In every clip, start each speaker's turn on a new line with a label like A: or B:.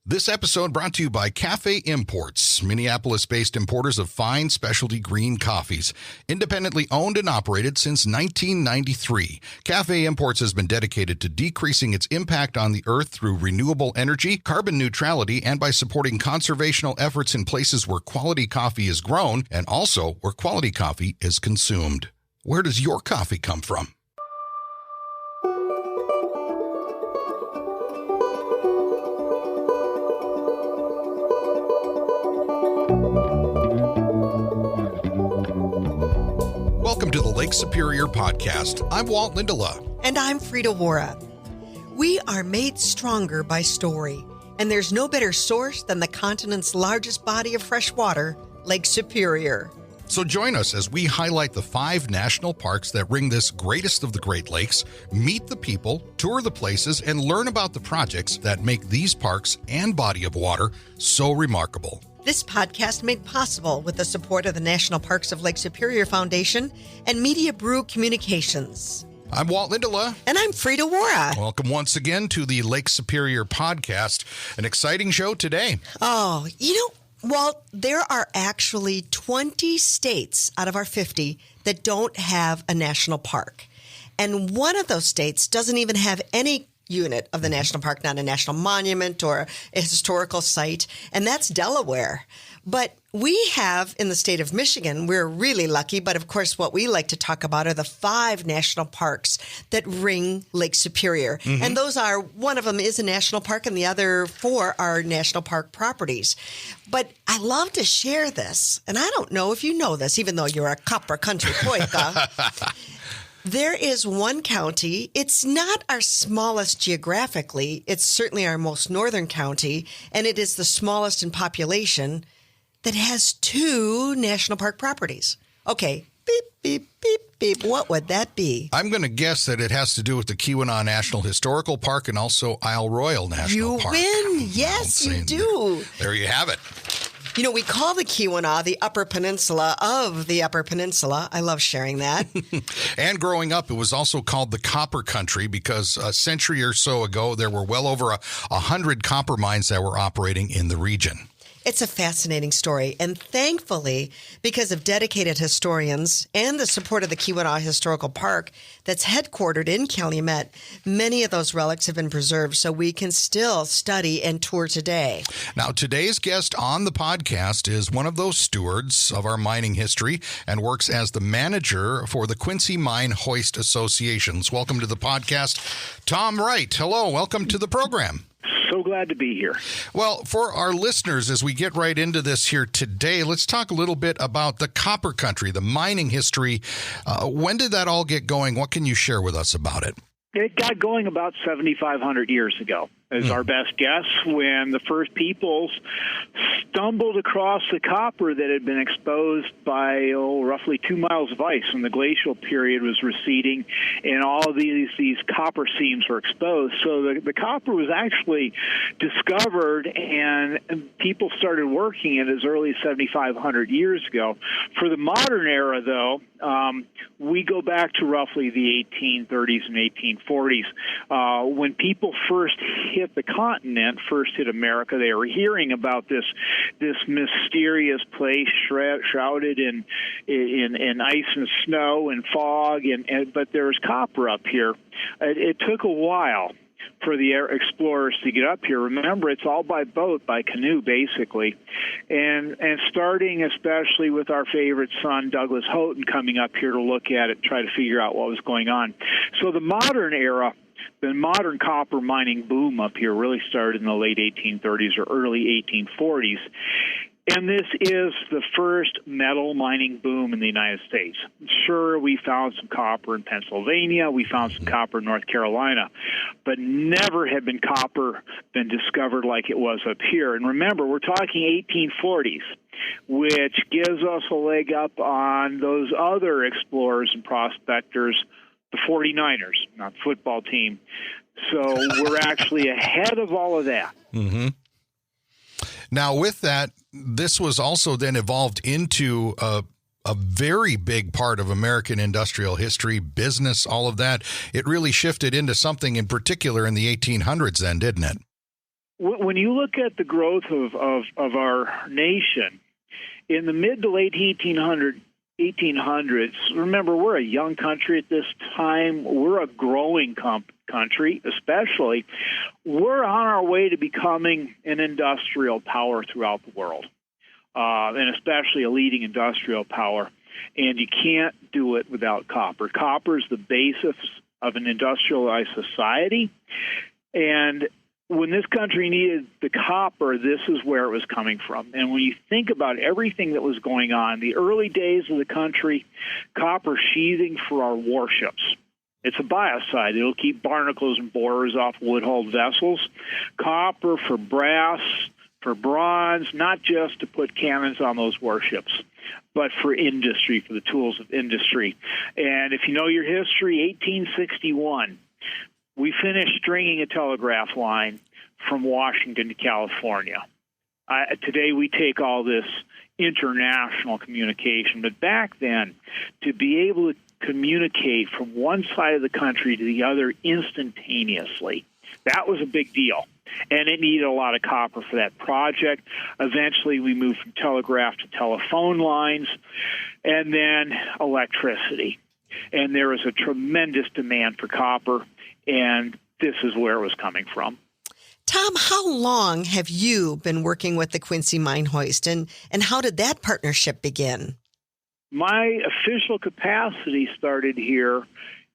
A: This episode brought to you by Cafe Imports, Minneapolis-based importers of fine specialty green coffees. Independently owned and operated since 1993, Cafe Imports has been dedicated to decreasing its impact on the earth through renewable energy, carbon neutrality, and by supporting conservational efforts in places where quality coffee is grown and also where quality coffee is consumed. Where does your coffee come from? Welcome to the Lake Superior Podcast. I'm Walt Lindala.
B: And I'm Frida Waara. We are made stronger by story, and there's no better source than the continent's largest body of fresh water, Lake Superior.
A: So join us as we highlight the 5 national parks that ring this greatest of the Great Lakes, meet the people, tour the places, and learn about the projects that make these parks and body of water so remarkable.
B: This podcast made possible with the support of the National Parks of Lake Superior Foundation and Media Brew Communications.
A: I'm Walt Lindala.
B: And I'm Frida Waara.
A: Welcome once again to the Lake Superior Podcast. An exciting show today.
B: Oh, Walt, there are actually 20 states out of our 50 that don't have a national park. And one of those states doesn't even have any unit of the national park, not a national monument or a historical site, and that's Delaware. But we have in the state of Michigan, we're really lucky, but of course what we like to talk about are the 5 national parks that ring Lake Superior. Mm-hmm. And those are, one of them is a national park and the other 4 are national park properties. But I love to share this, and I don't know if you know this, even though you're a copper country poika. There is one county, it's not our smallest geographically, it's certainly our most northern county, and it is the smallest in population, that has 2 national park properties. Okay, beep, beep, beep, beep. What would that be?
A: I'm going to guess that it has to do with the Keweenaw National Historical Park and also Isle Royale National Park.
B: You win. Yes, you do.
A: There you have it.
B: You know, we call the Keweenaw the Upper Peninsula of the Upper Peninsula. I love sharing that.
A: And growing up, it was also called the Copper Country because a century or so ago, there were well over 100 copper mines that were operating in the region.
B: It's a fascinating story, and thankfully, because of dedicated historians and the support of the Keweenaw Historical Park that's headquartered in Calumet, many of those relics have been preserved, so we can still study and tour today.
A: Now, today's guest on the podcast is one of those stewards of our mining history and works as the manager for the Quincy Mine Hoist Associations. Welcome to the podcast, Tom Wright. Hello, welcome to the program.
C: So glad to be here.
A: Well, for our listeners, as we get right into this here today, let's talk a little bit about the Copper Country, the mining history. When did that all get going? What can you share with us about it?
C: It got going about 7,500 years ago, is our best guess, when the first peoples stumbled across the copper that had been exposed by roughly 2 miles of ice when the glacial period was receding, and all of these copper seams were exposed. So the copper was actually discovered, and people started working it as early as 7,500 years ago. For the modern era, though, we go back to roughly the 1830s and 1840s. When people first hit the continent, first hit America, they were hearing about this mysterious place shrouded in ice and snow and fog, but there was copper up here. It took a while for the explorers to get up here. Remember, it's all by boat, by canoe, basically. And starting especially with our favorite son, Douglas Houghton, coming up here to look at it, try to figure out what was going on. So the modern era, the modern copper mining boom up here really started in the late 1830s or early 1840s. And this is the first metal mining boom in the United States. Sure, we found some copper in Pennsylvania, we found some copper in North Carolina, but never had copper been discovered like it was up here. And remember, we're talking 1840s, which gives us a leg up on those other explorers and prospectors, the 49ers, not the football team. So we're actually ahead of all of that.
A: Mm-hmm. Now, with that, this was also then evolved into a very big part of American industrial history, business, all of that. It really shifted into something in particular in the 1800s then, didn't it?
C: when you look at the growth of our nation in the mid to late 1800s, remember, we're a young country at this time. We're a growing country, especially. We're on our way to becoming an industrial power throughout the world, and especially a leading industrial power. And you can't do it without copper. Copper is the basis of an industrialized society. And when this country needed the copper, this is where it was coming from. And when you think about everything that was going on, the early days of the country, copper sheathing for our warships. It's a biocide. It'll keep barnacles and borers off wood-hulled vessels. Copper for brass, for bronze, not just to put cannons on those warships, but for industry, for the tools of industry. And if you know your history, 1861, we finished stringing a telegraph line from Washington to California. Today we take all this international communication, but back then, to be able to communicate from one side of the country to the other instantaneously, that was a big deal. And it needed a lot of copper for that project. Eventually, we moved from telegraph to telephone lines, and then electricity. And there was a tremendous demand for copper, and this is where it was coming from.
B: Tom, how long have you been working with the Quincy Mine Hoist, and how did that partnership begin?
C: My official capacity started here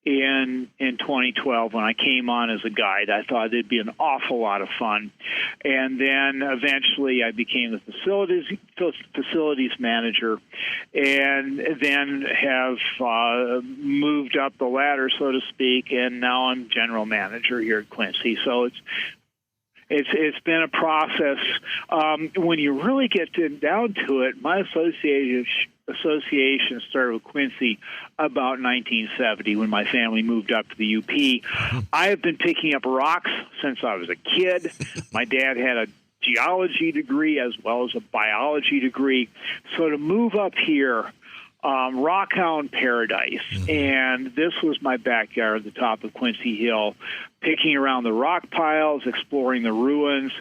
C: in 2012 when I came on as a guide. I thought it'd be an awful lot of fun. And then eventually I became the facilities manager, and then have moved up the ladder, so to speak, and now I'm general manager here at Quincy. So it's been a process. When you really get down to it, my association started with Quincy about 1970 when my family moved up to the UP. I have been picking up rocks since I was a kid. My dad had a geology degree as well as a biology degree. So to move up here, rockhound paradise. And this was my backyard at the top of Quincy Hill, picking around the rock piles, exploring the ruins.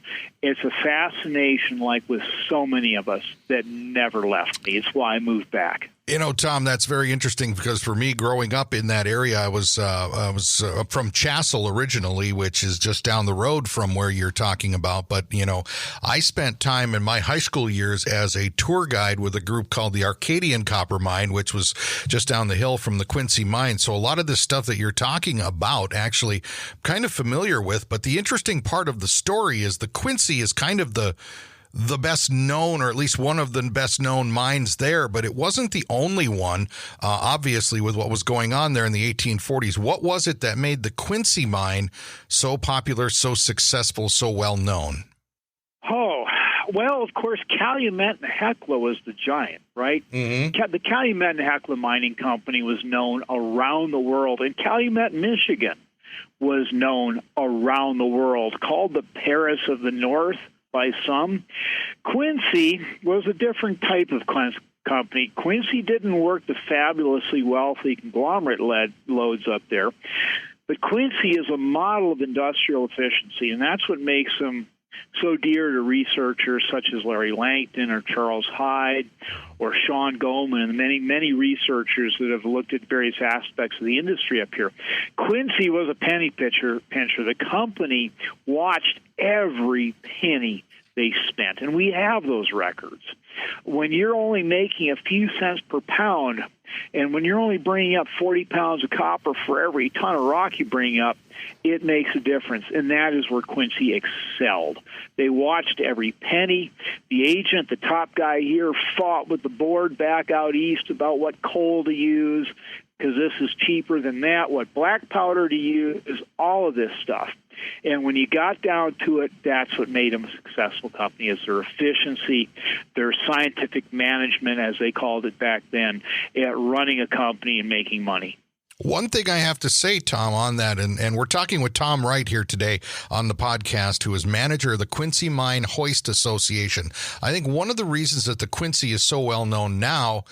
C: It's a fascination, like with so many of us, that never left me. It's why I moved back.
A: You know, Tom, that's very interesting because for me, growing up in that area, I was from Chassell originally, which is just down the road from where you're talking about. But, you know, I spent time in my high school years as a tour guide with a group called the Arcadian Copper Mine, which was just down the hill from the Quincy Mine. So a lot of this stuff that you're talking about, actually kind of familiar with. But the interesting part of the story is the Quincy is kind of the best known, or at least one of the best known mines there, but it wasn't the only one, obviously, with what was going on there in the 1840s. What was it that made the Quincy mine so popular, so successful, so well known?
C: Oh, well, of course, Calumet and Hecla was the giant, right? Mm-hmm. The Calumet and Hecla Mining Company was known around the world, and Calumet, Michigan was known around the world, called the Paris of the North by some. Quincy was a different type of company. Quincy didn't work the fabulously wealthy conglomerate loads up there, but Quincy is a model of industrial efficiency, and that's what makes them so dear to researchers such as Larry Langton or Charles Hyde or Sean Goldman and many, many researchers that have looked at various aspects of the industry up here. Quincy was a penny pincher. The company watched every penny they spent, and we have those records. When you're only making a few cents per pound, and when you're only bringing up 40 pounds of copper for every ton of rock you bring up, it makes a difference, and that is where Quincy excelled. They watched every penny. The agent, the top guy here, fought with the board back out east about what coal to use, because this is cheaper than that, what black powder to use, all of this stuff. And when you got down to it, that's what made them a successful company, is their efficiency, their scientific management, as they called it back then, at running a company and making money.
A: One thing I have to say, Tom, on that, and we're talking with Tom Wright here today on the podcast, who is manager of the Quincy Mine Hoist Association. I think one of the reasons that the Quincy is so well known now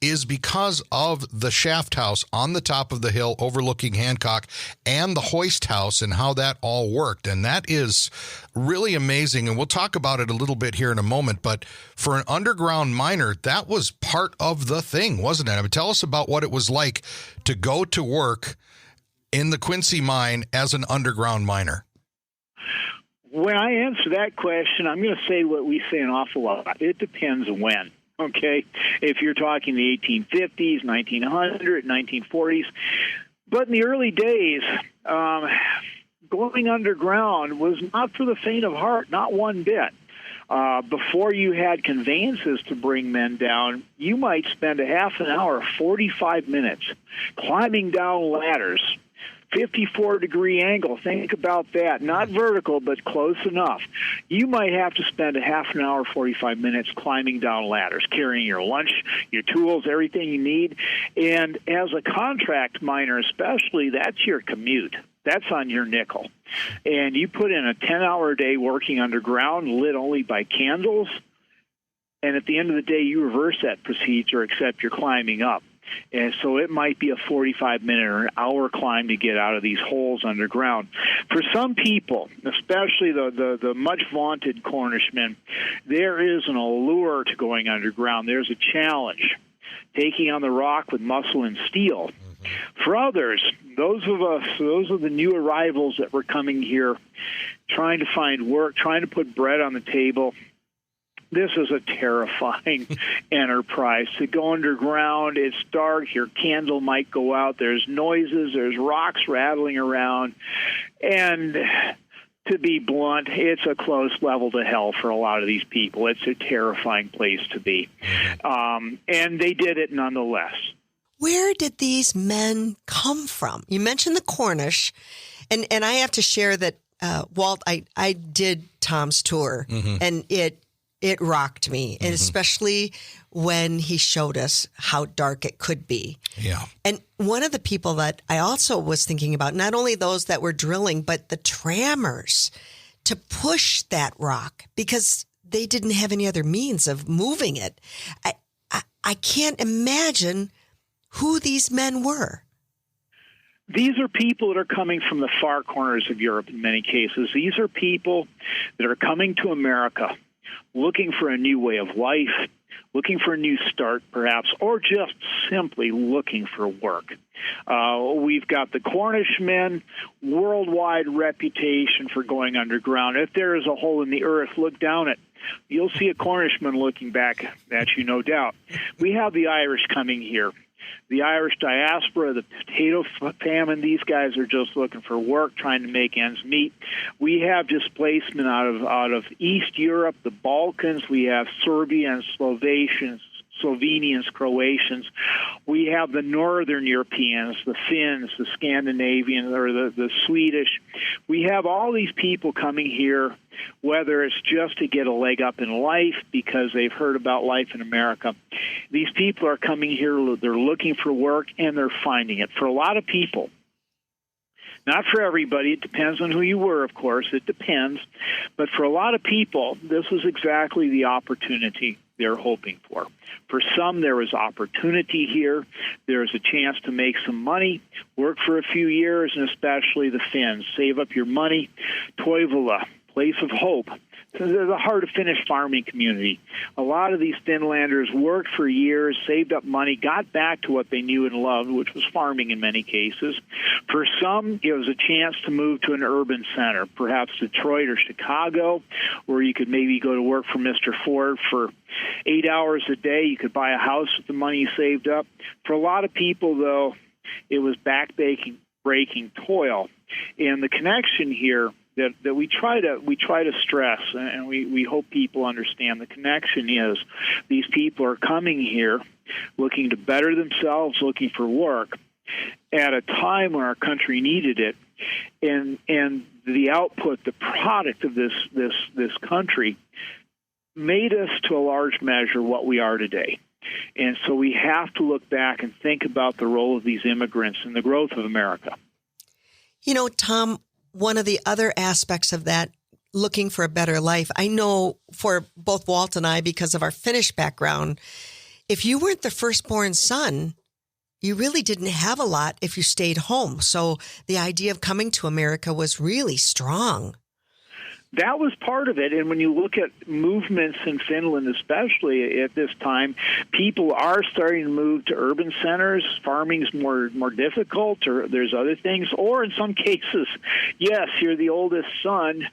A: is because of the shaft house on the top of the hill overlooking Hancock and the hoist house and how that all worked. And that is really amazing. And we'll talk about it a little bit here in a moment. But for an underground miner, that was part of the thing, wasn't it? I mean, tell us about what it was like to go to work in the Quincy Mine as an underground miner.
C: When I answer that question, I'm going to say what we say an awful lot. It depends when. Okay, if you're talking the 1850s, 1900, 1940s. But in the early days, going underground was not for the faint of heart, not one bit. Before you had conveyances to bring men down, you might spend a half an hour, 45 minutes, climbing down ladders, 54-degree angle. Think about that. Not vertical, but close enough. You might have to spend a half an hour, 45 minutes climbing down ladders, carrying your lunch, your tools, everything you need. And as a contract miner especially, that's your commute. That's on your nickel. And you put in a 10-hour day working underground, lit only by candles, and at the end of the day, you reverse that procedure except you're climbing up. And so it might be a 45-minute or an hour climb to get out of these holes underground. For some people, especially the much vaunted Cornishmen, there is an allure to going underground. There's a challenge, taking on the rock with muscle and steel. For others, those are the new arrivals that were coming here, trying to find work, trying to put bread on the table. This is a terrifying enterprise. To go underground, it's dark, your candle might go out, there's noises, there's rocks rattling around, and to be blunt, it's a close level to hell for a lot of these people. It's a terrifying place to be. And they did it nonetheless.
B: Where did these men come from? You mentioned the Cornish, and I have to share that, Walt, I did Tom's tour, and it rocked me, and especially when he showed us how dark it could be.
A: Yeah.
B: And one of the people that I also was thinking about, not only those that were drilling, but the trammers to push that rock because they didn't have any other means of moving it. I can't imagine who these men were.
C: These are people that are coming from the far corners of Europe in many cases. These are people that are coming to America looking for a new way of life, looking for a new start perhaps, or just simply looking for work. We've got the Cornishmen, worldwide reputation for going underground. If there is a hole in the earth, look down it. You'll see a Cornishman looking back at you, no doubt. We have the Irish coming here. The Irish diaspora, the potato famine, these guys are just looking for work, trying to make ends meet. We have displacement out of East Europe, the Balkans. We have Serbians, Slovenians, Croatians. We have the Northern Europeans, the Finns, the Scandinavians, or the Swedish. We have all these people coming here, whether it's just to get a leg up in life because they've heard about life in America. These people are coming here, they're looking for work, and they're finding it. For a lot of people, not for everybody, it depends on who you were, of course, it depends. But for a lot of people, this is exactly the opportunity they're hoping for. For some, there is opportunity here. There is a chance to make some money, work for a few years, and especially the Finns. Save up your money. Toivola, place of hope. They're the hard to finish farming community. A lot of these Finlanders worked for years, saved up money, got back to what they knew and loved, which was farming in many cases. For some, it was a chance to move to an urban center, perhaps Detroit or Chicago, where you could maybe go to work for Mr. Ford for 8 hours a day. You could buy a house with the money you saved up. For a lot of people, though, it was back-breaking toil. And the connection here that we try to stress, and we hope people understand, the connection is these people are coming here looking to better themselves, looking for work at a time when our country needed it, and the output, the product of this country made us to a large measure what we are today. And so we have to look back and think about the role of these immigrants in the growth of America.
B: You know, Tom, one of the other aspects of that, looking for a better life, I know for both Walt and I, because of our Finnish background, if you weren't the firstborn son, you really didn't have a lot if you stayed home. So the idea of coming to America was really strong.
C: That was part of it. And when you look at movements in Finland, especially at this time, people are starting to move to urban centers. Farming's more difficult, or there's other things. Or in some cases, yes, you're the oldest son,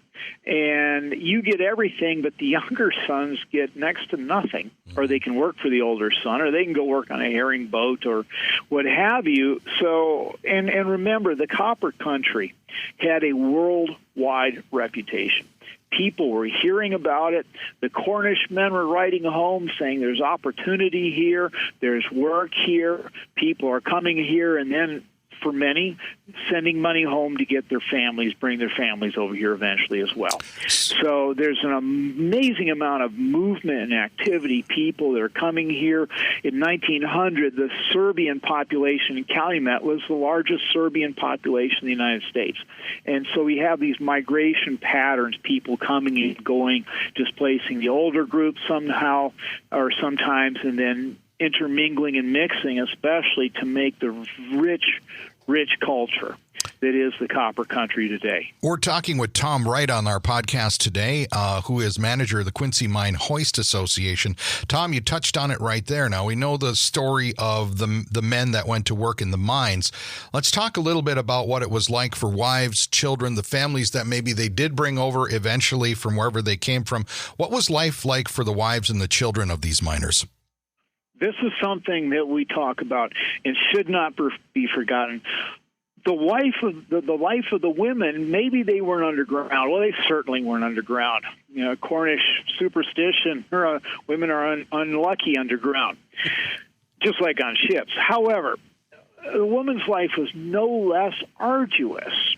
C: and you get everything, but the younger sons get next to nothing. Or they can work for the older son, or they can go work on a herring boat or what have you. So, and remember, the copper country had a worldwide reputation. People were hearing about it. The Cornish men were writing home saying there's opportunity here, there's work here, people are coming here, and then for many, sending money home to get their families, bring their families over here eventually as well. So there's an amazing amount of movement and activity, people that are coming here. In 1900, the Serbian population in Calumet was the largest Serbian population in the United States. And so we have these migration patterns, people coming and going, displacing the older group somehow or sometimes, and then intermingling and mixing, especially to make the rich culture that is the copper country today.
A: We're talking with Tom Wright on our podcast today, who is manager of the Quincy Mine Hoist Association. Tom, you touched on it right there. Now, we know the story of the men that went to work in the mines. Let's talk a little bit about what it was like for wives, children, the families that maybe they did bring over eventually from wherever they came from. What was life like for the wives and the children of these miners?
C: This is something that we talk about and should not be forgotten. The life of the women, maybe they weren't underground. Well, they certainly weren't underground. You know, Cornish superstition, women are unlucky underground, just like on ships. However, the woman's life was no less arduous.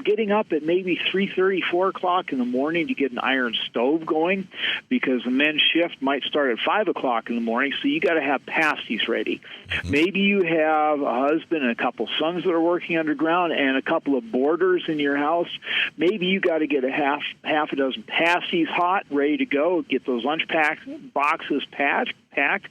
C: Getting up at maybe 3:30, 4 o'clock in the morning to get an iron stove going, because the men's shift might start at 5 o'clock in the morning, so you got to have pasties ready. Maybe you have a husband and a couple sons that are working underground and a couple of boarders in your house. Maybe you got to get a half a dozen pasties hot, ready to go, get those lunch boxes packed.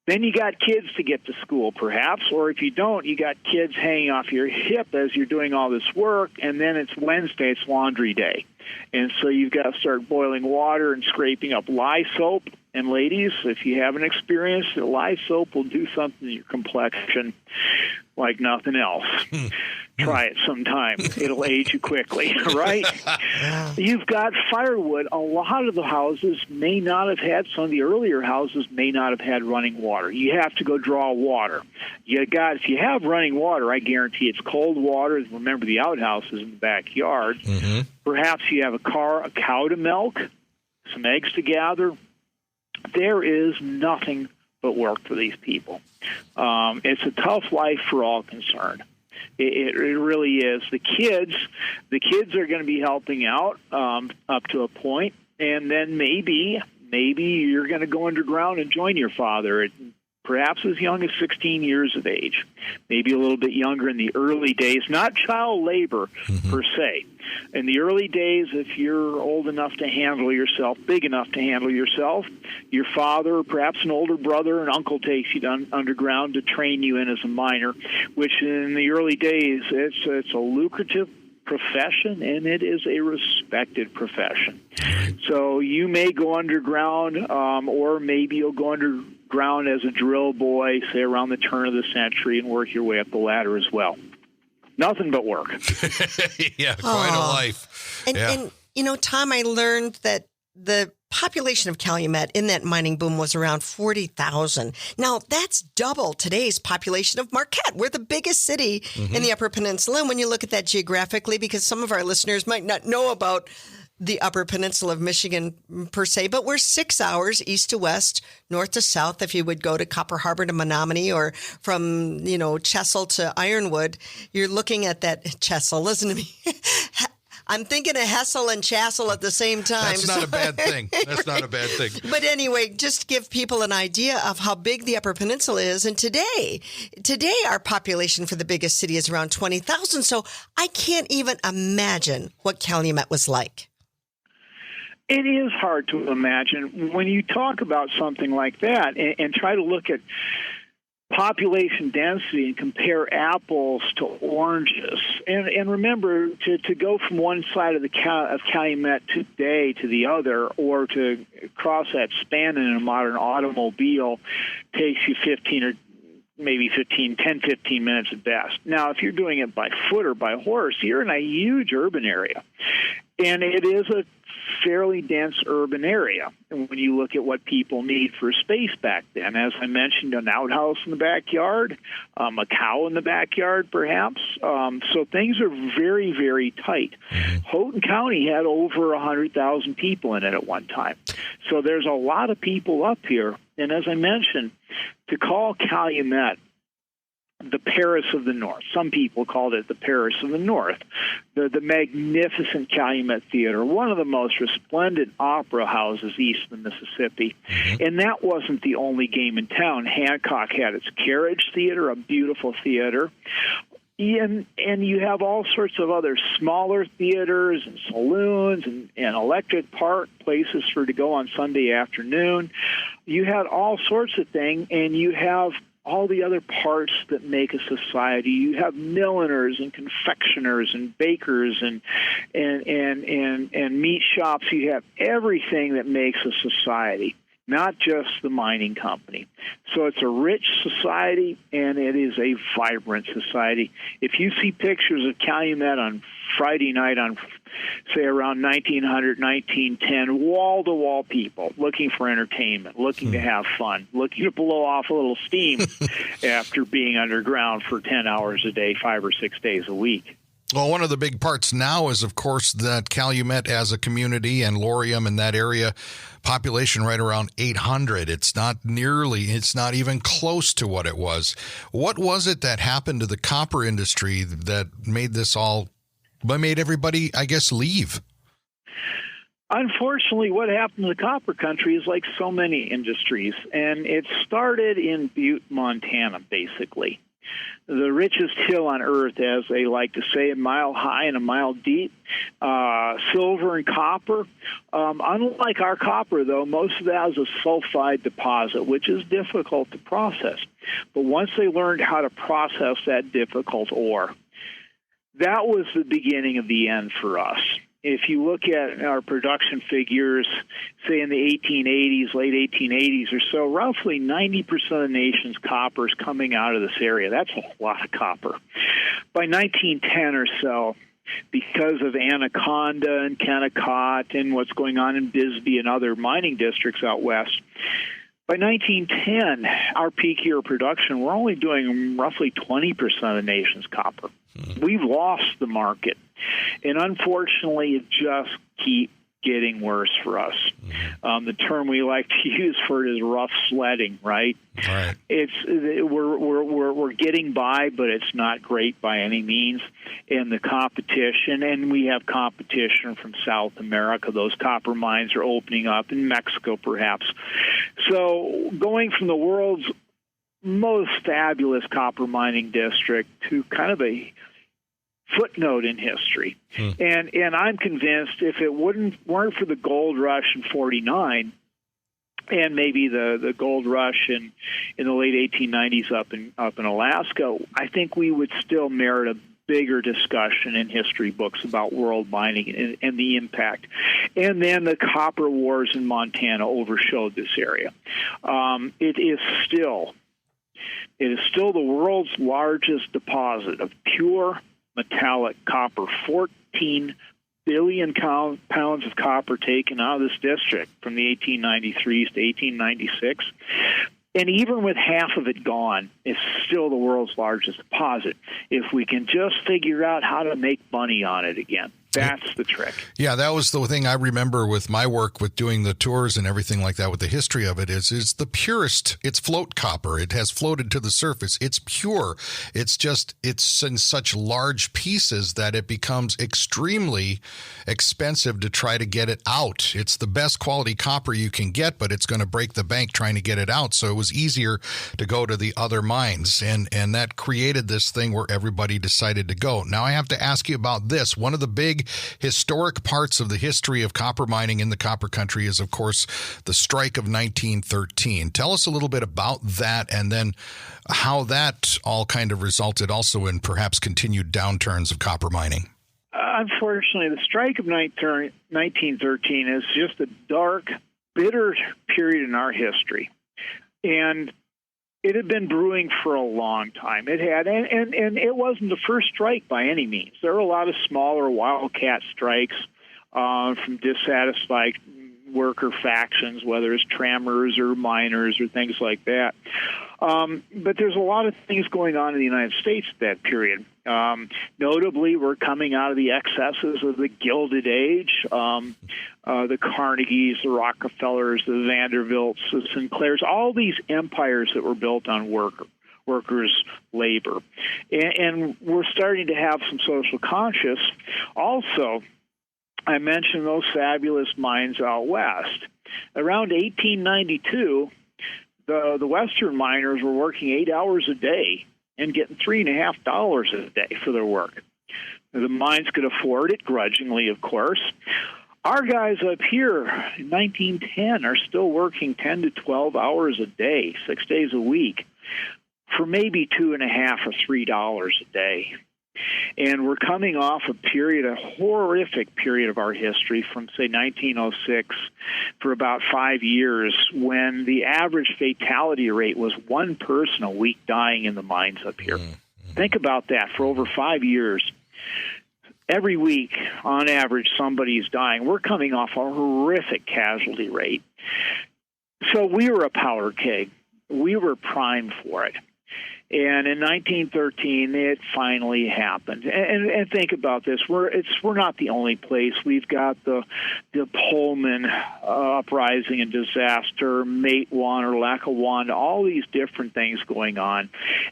C: Then you got kids to get to school, perhaps, or if you don't, you got kids hanging off your hip as you're doing all this work, and then it's Wednesday, it's laundry day. And so you've got to start boiling water and scraping up lye soap. And ladies, if you haven't experienced it, lye soap will do something to your complexion like nothing else. Try it sometime. It'll age you quickly, right? You've got firewood. A lot of the houses may not have had, some of the earlier houses may not have had running water. You have to go draw water. If you have running water, I guarantee it's cold water. Remember the outhouses in the backyard. Mm-hmm. Perhaps you have a cow to milk, some eggs to gather. There is nothing but work for these people. It's a tough life for all concerned. It really is. The kids are going to be helping out up to a point, and then maybe you're going to go underground and join your father, perhaps as young as 16 years of age, maybe a little bit younger in the early days, not child labor per se. In the early days, if you're old enough to handle yourself, big enough to handle yourself, your father, perhaps an older brother, an uncle takes you underground to train you in as a miner, which in the early days, it's a lucrative profession, and it is a respected profession. So you may go underground, or maybe you'll go underground as a drill boy, say around the turn of the century, and work your way up the ladder as well. Nothing but work.
A: Yeah, quite a life.
B: And, you know, Tom, I learned that the population of Calumet in that mining boom was around 40,000. Now, that's double today's population of Marquette. We're the biggest city in the Upper Peninsula. And when you look at that geographically, because some of our listeners might not know about the Upper Peninsula of Michigan per se, but we're 6 hours east to west, north to south. If you would go to Copper Harbor to Menominee, or from, Chesil to Ironwood, you're looking at that Chesil. Listen to me. I'm thinking of Hessel and Chassel at the same time.
A: That's not a bad thing. That's not a bad thing.
B: But anyway, just to give people an idea of how big the Upper Peninsula is. And today our population for the biggest city is around 20,000. So I can't even imagine what Calumet was like.
C: It is hard to imagine when you talk about something like that and try to look at population density and compare apples to oranges. And remember, to go from one side of Calumet today to the other, or to cross that span in a modern automobile, takes you 15 or maybe 15 minutes at best. Now, if you're doing it by foot or by horse, you're in a huge urban area. And it is a fairly dense urban area. And when you look at what people need for space back then, as I mentioned, an outhouse in the backyard, a cow in the backyard, perhaps. So things are very, very tight. Houghton County had over 100,000 people in it at one time. So there's a lot of people up here. And as I mentioned, to call Calumet the Paris of the North. Some people called it the Paris of the North. The magnificent Calumet Theater, one of the most resplendent opera houses east of the Mississippi. And that wasn't the only game in town. Hancock had its Carriage Theater, a beautiful theater. And you have all sorts of other smaller theaters and saloons and electric park places to go on Sunday afternoon. You had all sorts of things, and you have all the other parts that make a society. You have milliners and confectioners and bakers and meat shops. You have everything that makes a society, not just the mining company. So it's a rich society, and it is a vibrant society. If you see pictures of Calumet on Friday night, on say around 1900, 1910, wall-to-wall people looking for entertainment, looking to have fun, looking to blow off a little steam after being underground for 10 hours a day, 5 or 6 days a week.
A: Well, one of the big parts now is, of course, that Calumet as a community and Laurium in that area, population right around 800. It's not even close to what it was. What was it that happened to the copper industry that made everybody, I guess, leave?
C: Unfortunately, what happened to the copper country is like so many industries, and it started in Butte, Montana, basically. The richest hill on earth, as they like to say, a mile high and a mile deep, silver and copper. Unlike our copper, though, most of that is a sulfide deposit, which is difficult to process. But once they learned how to process that difficult ore, that was the beginning of the end for us. If you look at our production figures, say in the 1880s, late 1880s or so, roughly 90% of the nation's copper is coming out of this area. That's a lot of copper. By 1910 or so, because of Anaconda and Kennecott and what's going on in Bisbee and other mining districts out west, by 1910, our peak year production, we're only doing roughly 20% of the nation's copper. We've lost the market. And unfortunately, it just keeps getting worse for us. The term we like to use for it is rough sledding, right?
A: Right.
C: We're getting by, but it's not great by any means. And the competition, and we have competition from South America. Those copper mines are opening up in Mexico, perhaps. So going from the world's most fabulous copper mining district to kind of a footnote in history. And I'm convinced if it weren't for the gold rush in 49 and maybe the gold rush in the late 1890s up in Alaska, I think we would still merit a bigger discussion in history books about world mining and the impact. And then the copper wars in Montana overshowed this area. It is still the world's largest deposit of pure metallic copper. 14 billion pounds of copper taken out of this district from the 1893s to 1896. And even with half of it gone, it's still the world's largest deposit. If we can just figure out how to make money on it again. That's the trick.
A: Yeah, that was the thing I remember with my work with doing the tours and everything like that with the history of it is the purest. It's float copper. It has floated to the surface. It's pure. It's in such large pieces that it becomes extremely expensive to try to get it out. It's the best quality copper you can get, but it's going to break the bank trying to get it out. So it was easier to go to the other mines. And that created this thing where everybody decided to go. Now I have to ask you about this. One of the big historic parts of the history of copper mining in the copper country is, of course, the strike of 1913. Tell us a little bit about that, and then how that all kind of resulted also in perhaps continued downturns of copper mining.
C: Unfortunately, the strike of 1913 is just a dark, bitter period in our history. And it had been brewing for a long time. It had, and it wasn't the first strike by any means. There were a lot of smaller wildcat strikes from dissatisfied worker factions, whether it's trammers or miners or things like that. But there's a lot of things going on in the United States at that period. Notably, we're coming out of the excesses of the Gilded Age, the Carnegies, the Rockefellers, the Vanderbilts, the Sinclairs, all these empires that were built on workers' labor. And we're starting to have some social conscience. Also, I mentioned those fabulous mines out west. Around 1892, the Western miners were working 8 hours a day and getting $3.50 a day for their work. The mines could afford it, grudgingly, of course. Our guys up here in 1910 are still working 10 to 12 hours a day, 6 days a week, for maybe $2.50 or $3 a day. And we're coming off a horrific period of our history from, say, 1906 for about 5 years, when the average fatality rate was one person a week dying in the mines up here. Mm-hmm. Think about that. For over 5 years, every week, on average, somebody's dying. We're coming off a horrific casualty rate. So we were a powder keg. We were primed for it. And in 1913, it finally happened. And think about this: we're not the only place. We've got the Pullman uprising and disaster, Matewan or Lackawanna, all these different things going on,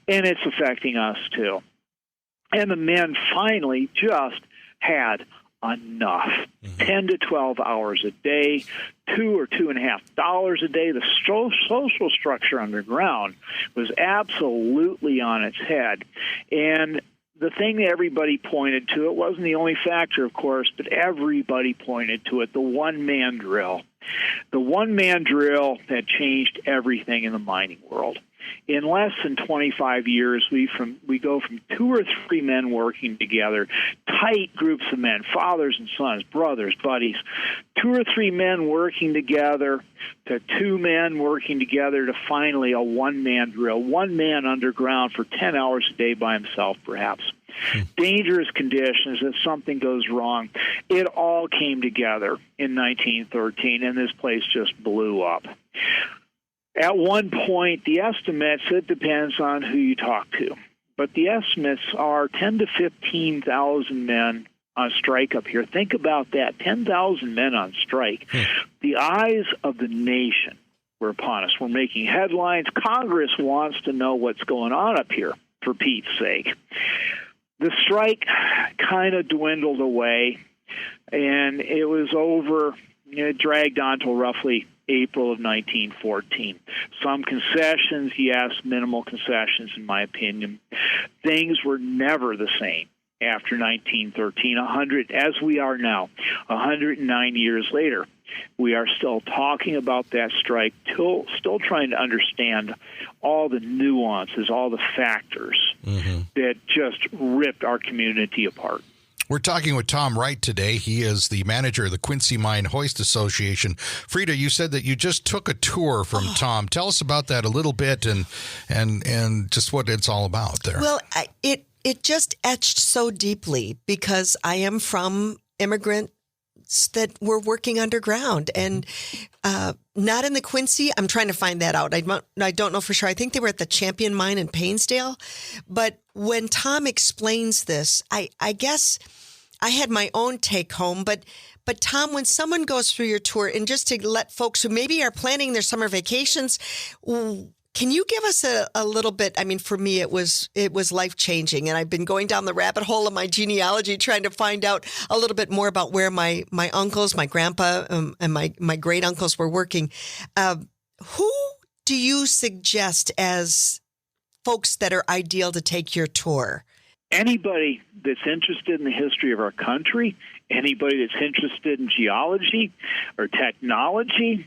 C: and it's affecting us too. And the men finally just had enough. 10 to 12 hours a day, $2 or $2.50 a day. The social structure underground was absolutely on its head. And the thing that everybody pointed to, it wasn't the only factor, of course, but everybody pointed to it, the one-man drill. The one-man drill had changed everything in the mining world. In less than 25 years, we go from 2 or 3 men working together, tight groups of men, fathers and sons, brothers, buddies, 2 or 3 men working together, to 2 men working together, to finally a one-man drill, one man underground for 10 hours a day by himself, perhaps. Dangerous conditions, if something goes wrong. It all came together in 1913, and this place just blew up. At one point, the estimates, it depends on who you talk to, but the estimates are 10 to 15,000 men on strike up here. Think about that, 10,000 men on strike. The eyes of the nation were upon us. We're making headlines. Congress wants to know what's going on up here, for Pete's sake. The strike kind of dwindled away, and it was over. It dragged on till roughly April of 1914. Some concessions, yes, minimal concessions, in my opinion. Things were never the same after 1913, as we are now, 109 years later. We are still talking about that strike, still trying to understand all the nuances, all the factors that just ripped our community apart.
A: We're talking with Tom Wright today. He is the manager of the Quincy Mine Hoist Association. Frida, you said that you just took a tour from Tom. Tell us about that a little bit and just what it's all about there.
B: Well, it just etched so deeply because I am from immigrants that were working underground and not in the Quincy. I'm trying to find that out. I don't know for sure. I think they were at the Champion Mine in Painesdale. But when Tom explains this, I guess I had my own take home. But Tom, when someone goes through your tour, and just to let folks who maybe are planning their summer vacations, can you give us a little bit? I mean, for me, it was life-changing, and I've been going down the rabbit hole of my genealogy trying to find out a little bit more about where my uncles, my grandpa, and my great-uncles were working. Who do you suggest as folks that are ideal to take your tour?
C: Anybody that's interested in the history of our country Anybody that's interested in geology or technology,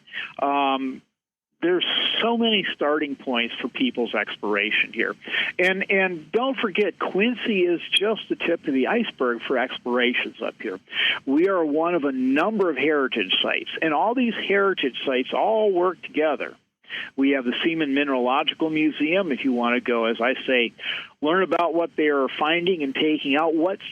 C: there's so many starting points for people's exploration here. And don't forget, Quincy is just the tip of the iceberg for explorations up here. We are one of a number of heritage sites, and all these heritage sites all work together. We have the Seaman Mineralogical Museum, if you want to go, as I say, learn about what they are finding and taking out, what's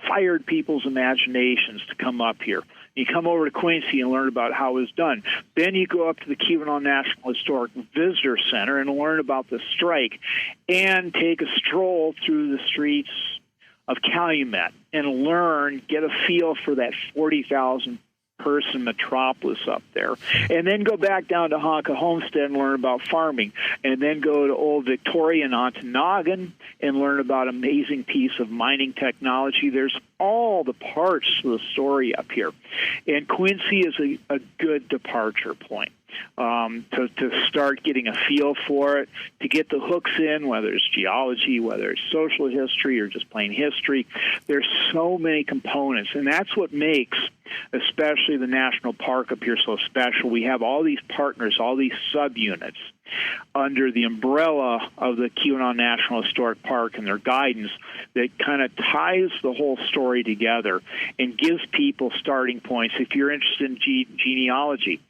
C: fired people's imaginations to come up here. You come over to Quincy and learn about how it was done. Then you go up to the Keweenaw National Historic Visitor Center and learn about the strike and take a stroll through the streets of Calumet and learn, get a feel for that 40,000 person metropolis up there, and then go back down to Hancock Homestead and learn about farming, and then go to Old Victoria and Ontonagon and learn about an amazing piece of mining technology. There's all the parts of the story up here, and Quincy is a good departure point to start getting a feel for it, to get the hooks in, whether it's geology, whether it's social history, or just plain history. There's so many components, and that's what makes especially the national park up here so special. We have all these partners, all these subunits under the umbrella of the Keweenaw National Historic Park and their guidance that kind of ties the whole story together and gives people starting points. If you're interested in genealogy,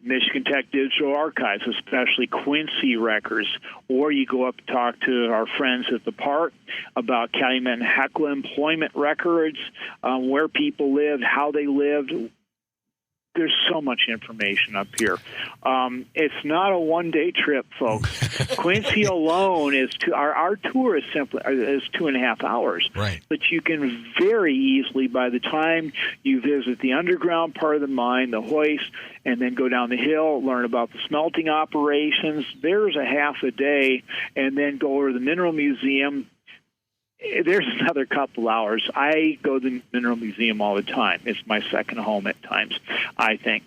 C: Michigan Tech Digital Archives, especially Quincy records, or you go up and talk to our friends at the park about Calumet and Hecla employment records, where people lived, how they lived. There's so much information up here. It's not a one-day trip, folks. Quincy alone is our tour is simply 2.5 hours.
A: Right.
C: But you can very easily, by the time you visit the underground part of the mine, the hoist, and then go down the hill, learn about the smelting operations. There's a half a day, and then go over to the Mineral Museum. There's another couple hours. I go to the Mineral Museum all the time. It's my second home at times, I think.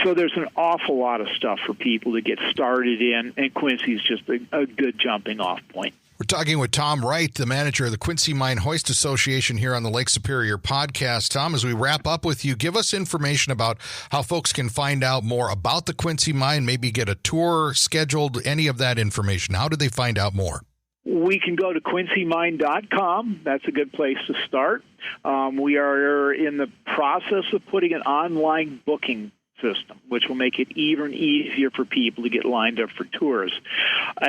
C: So there's an awful lot of stuff for people to get started in, and Quincy's just a good jumping-off point.
A: We're talking with Tom Wright, the manager of the Quincy Mine Hoist Association here on the Lake Superior podcast. Tom, as we wrap up with you, give us information about how folks can find out more about the Quincy Mine, maybe get a tour scheduled, any of that information. How do they find out more?
C: We can go to quinceymine.com. That's a good place to start. We are in the process of putting an online booking system, which will make it even easier for people to get lined up for tours.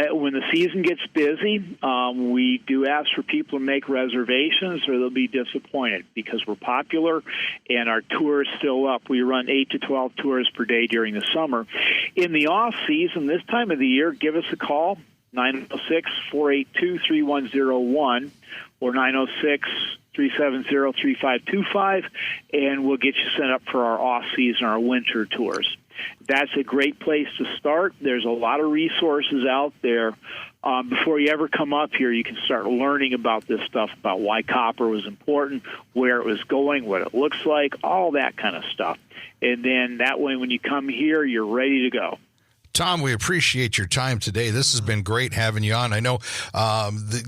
C: When the season gets busy, we do ask for people to make reservations or they'll be disappointed because we're popular and our tours fill up. We run 8 to 12 tours per day during the summer. In the off season, this time of the year, give us a call. 906-482-3101 or 906-370-3525, and we'll get you set up for our off-season, our winter tours. That's a great place to start. There's a lot of resources out there. Before you ever come up here, you can start learning about this stuff, about why copper was important, where it was going, what it looks like, all that kind of stuff. And then that way, when you come here, you're ready to go.
A: Tom, we appreciate your time today. This has been great having you on. I know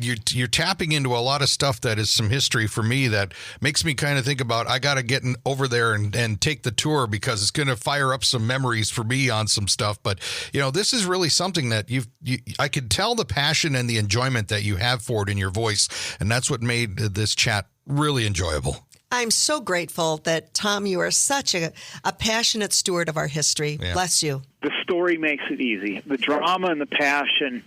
A: you're tapping into a lot of stuff that is some history for me that makes me kind of think about I got to get over there and take the tour because it's going to fire up some memories for me on some stuff. But, you know, this is really something that I could tell the passion and the enjoyment that you have for it in your voice. And that's what made this chat really enjoyable.
B: I'm so grateful that, Tom, you are such a passionate steward of our history. Yeah. Bless you.
C: The story makes it easy. The drama and the passion,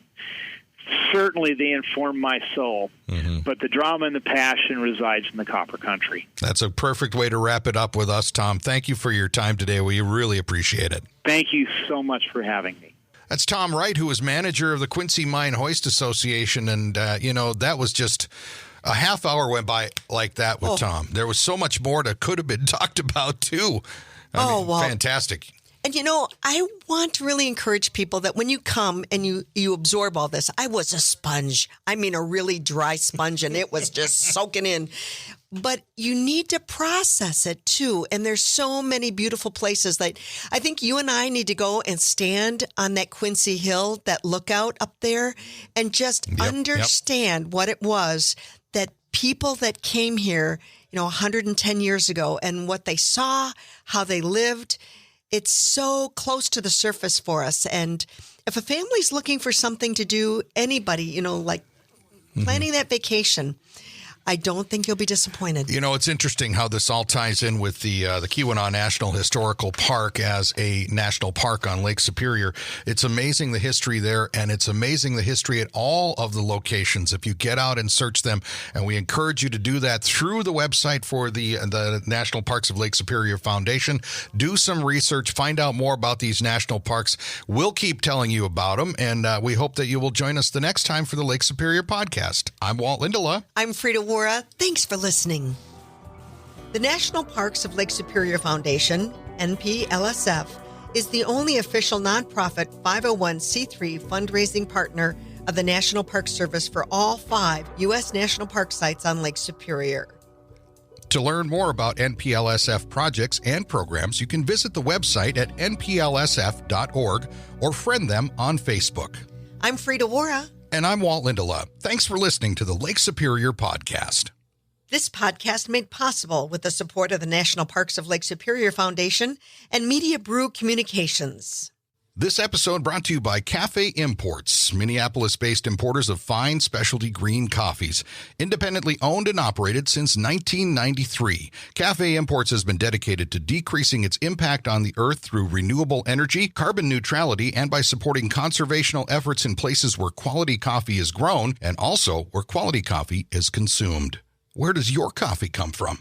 C: certainly they inform my soul. Mm-hmm. But the drama and the passion resides in the copper country.
A: That's a perfect way to wrap it up with us, Tom. Thank you for your time today. We really appreciate it.
C: Thank you so much for having me.
A: That's Tom Wright, who is manager of the Quincy Mine Hoist Association. And, that was just... a half hour went by like that with Tom. There was so much more that could have been talked about, too. I mean, fantastic.
B: And, I want to really encourage people that when you come and you absorb all this, I was a sponge. I mean, a really dry sponge, and it was just soaking in. But you need to process it, too. And there's so many beautiful places that I think you and I need to go and stand on that Quincy Hill, that lookout up there, and just understand what it was that people that came here 110 years ago and what they saw, how they lived. It's so close to the surface for us. And if a family's looking for something to do, anybody, like planning that vacation, I don't think you'll be disappointed.
A: It's interesting how this all ties in with the Keweenaw National Historical Park as a national park on Lake Superior. It's amazing the history there, and it's amazing the history at all of the locations if you get out and search them. And we encourage you to do that through the website for the National Parks of Lake Superior Foundation. Do some research, find out more about these national parks. We'll keep telling you about them, and we hope that you will join us the next time for the Lake Superior podcast. I'm Walt Lindala.
B: I'm Frida. Thanks for listening. The National Parks of Lake Superior Foundation, NPLSF, is the only official nonprofit 501c3 fundraising partner of the National Park Service for all 5 U.S. national park sites on Lake Superior.
A: To learn more about NPLSF projects and programs, you can visit the website at nplsf.org or friend them on Facebook.
B: I'm Frida Waara.
A: And I'm Walt Lindala. Thanks for listening to the Lake Superior podcast.
B: This podcast made possible with the support of the National Parks of Lake Superior Foundation and Media Brew Communications.
A: This episode brought to you by Cafe Imports, Minneapolis-based importers of fine specialty green coffees. Independently owned and operated since 1993, Cafe Imports has been dedicated to decreasing its impact on the earth through renewable energy, carbon neutrality, and by supporting conservational efforts in places where quality coffee is grown and also where quality coffee is consumed. Where does your coffee come from?